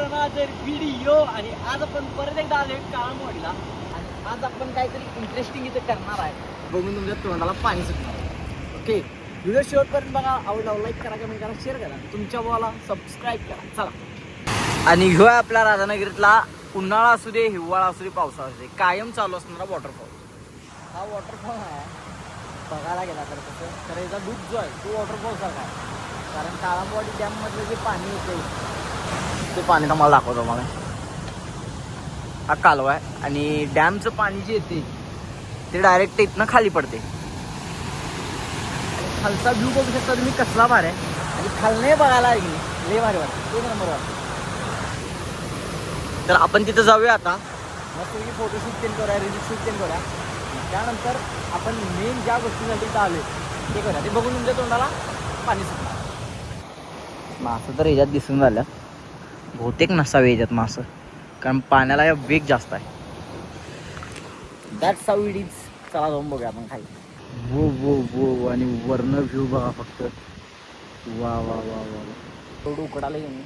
Another video. आणि आज आपण परत एकदा आलोय काळामोडीला आणि आज आपण काहीतरी इंटरेस्टिंग इथे करणार आहे. बघून तुमच्या तोंडाला पाणी सुटणार आहे. ओके, व्हिडिओ शेवटपर्यंत बघा. आवडला लाईक करा, कमेंट करा, शेअर करा, तुमच्या भावाला सबस्क्राईब करा. चला. आणि ह्यो आहे आपल्या राधानगरीतला उन्हाळा असू दे, हिवाळा असू दे, पावसाळा असू दे, कायम चालू असणारा वॉटरफॉल. हा वॉटरफॉल आहे बघायला गेला तर कसं तर याचा दूध जो आहे तो वॉटरफॉल सारखा आहे. कारण काळामवाडी डॅममधलं जे पाणी येते ते पाणी तुम्हाला दाखवतो. मला हा कालवा आहे आणि डॅमचं पाणी जे येते ते डायरेक्ट इथनं खाली पडते. आणि खालचा व्ह्यू बघू शकता तुम्ही कसला भार आहे. आणि खालने बघायला लय भारी वाटतं, एक नंबर वाटतं. तर आपण तिथं जाऊया आता. मग तुम्ही फोटोशूट केलं करूया, रील्स शूट केलं करूया. त्यानंतर आपण मेन ज्या गोष्टीसाठी इथं आलो ते करूया. ते बघून तुमच्या तोंडाला पाणी सुटणार. मासं तर याच्यात दिसून झालं, बहुतेक नसावे याच्यात मासं, कारण पाण्याला वेग जास्त आहे. That's how it is. चला जाऊन बघूया आपण खाली. वो वो वो आणि वर्ण व्ह्यू बघा फक्त. वा वा वा वा, थोडं उकडायला येऊन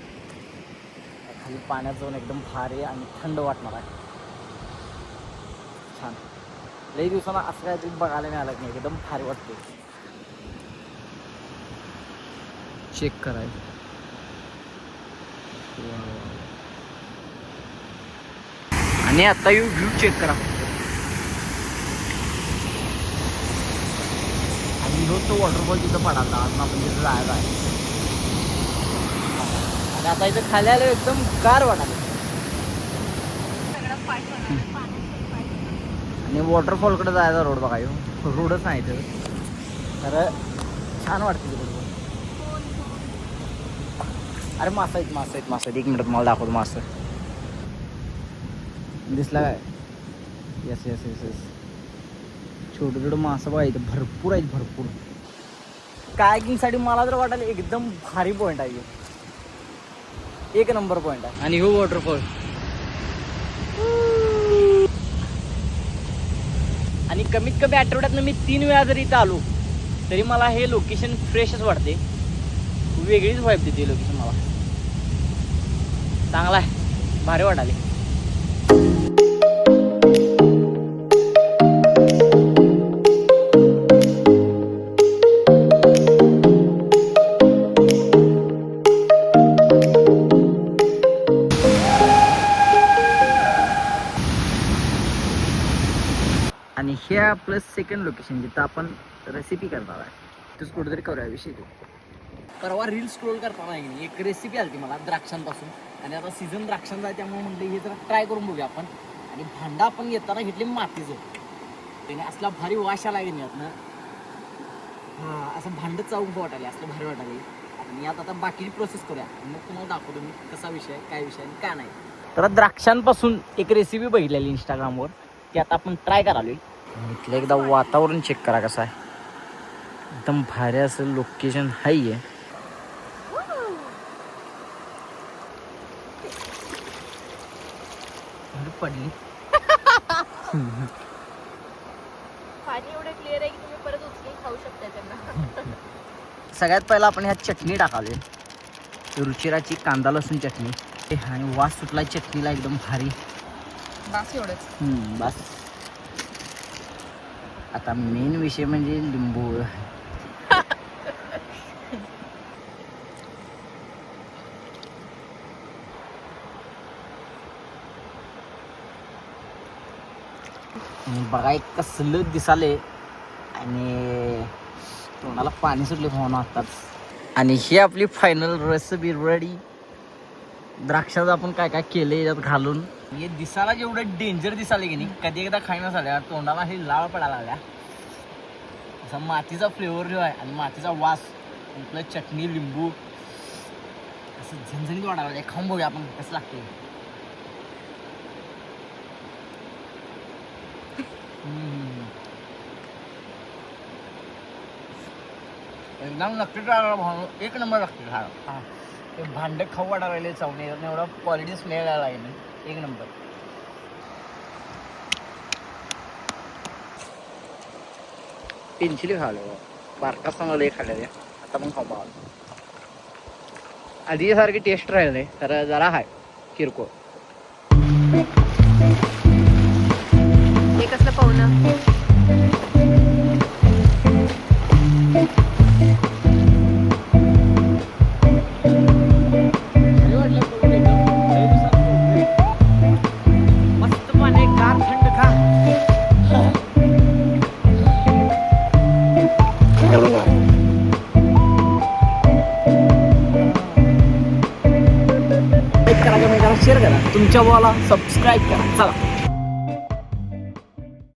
खाली पाण्यात जाऊन एकदम भारी आणि थंड वाटणार आहे. छान. लई दिवसांना असं काहीतरी बघायला मिळालं नाही, एकदम भारी वाटते. चेक करायचं. आणि आता येऊ व्ह्यू चेक करा. आणि रोज तो वॉटरफॉल तिथं पडाला. अजून आपण तिथं जायला आहे. आणि आता इथं खाली आलं एकदम गार वाटायला. आणि वॉटरफॉलकडे जायचा रोड बघा. रोडच नाही तर छान वाटते तिकडे. अरे मासा आहेत, मासा आहेत, मासा आहेत. एक मिनिट मला दाखवतो. मासा दिसला काय? Yes yes yes yes. छोटं छोटं मासं बघा इथं भरपूर आहेत, भरपूर. कायकिंगसाठी मला तर वाटायला एकदम भारी पॉईंट आहे. एक नंबर पॉईंट आहे. आणि हो वॉटरफॉल. आणि कमीत कमी आठवड्यातनं मी 3 वेळा जरी इथं आलो तरी मला हे लोकेशन फ्रेशच वाटते. वेगळीच वाईब देते लोकेशन मला. चांगला आहे, भारी वाटाले. आणि हे आपलं सेकंड लोकेशन जिथं आपण रेसिपी करणार आहे. तिथंच कुठेतरी करूया विषय. परवा रील स्क्रोल करताना एक रेसिपी आली मला द्राक्षांपासून. आणि आता सीझन द्राक्षांचा आहे त्यामुळे म्हटलं हे जरा ट्राय करून बघूया आपण. आणि भांडा आपण घेताना घेतले मातीचं. त्याने असला भारी वास आला की नाही यातनं. हां, असं भांडं चावून वाटायला असलं भारी वाटायला. आणि आता बाकीची प्रोसेस करूया. मग तुम्हाला दाखवतो मी कसा विषय आहे, काय विषय आहे, काय नाही. तर द्राक्षांपासून एक रेसिपी बघितलेली इंस्टाग्रामवर, ती आता आपण ट्राय करालोय. इथलं एकदा वातावरण चेक करा कसं आहे. एकदम भारी असं लोकेशन हाय आहे. पडली पाणी एवढं क्लिअर आहे की तुम्ही परत उचलून खाऊ शकता त्यांना. सगळ्यात पहिला आपण ह्यात चटणी टाकालोय. रुचिराची कांदा लसूण चटणी. आणि वास सुटला चटणीला एकदम भारी. बास एवढंच. बस. आता मेन विषय म्हणजे लिंबू. बघा एक कसलं दिसाले आणि तोंडाला पाणी सुटले भावना आताच. आणि ही आपली फायनल रेसिपी रेडी. द्राक्षाचं आपण काय काय केले याच्यात घालून. हे दिसायला जेवढं डेंजर दिसाले की नाही, कधी एकदा खायला झाल्या तोंडाला हे लाळ पडायला लागल्या. असा मातीचा फ्लेवर जो आहे आणि मातीचा वास, आपलं चटणी लिंबू असं झणझणीत वाटायला लागलं. खाऊन बघूया आपण कसं लागते. एकदम नक्की ट्राय. एक नंबर लागते. हा, ते भांडे खाऊ वाटायला लागले चावणे. एवढा क्वालिटी स्मेल आला आहे. एक नंबर. पेन्सिली खाल्लं बारका समजा लई खाल्ल्या त्या. आता पण खाऊ बघा. आधी सारखी टेस्ट राहिले तर जरा हाय. किरकोळ. हे कसलं पाहुणं. मस्त पाणी गार थंड खा. लाईक करा, कमेंट करा, शेअर करा, तुमच्या भावाला सबस्क्राईब करा. चला.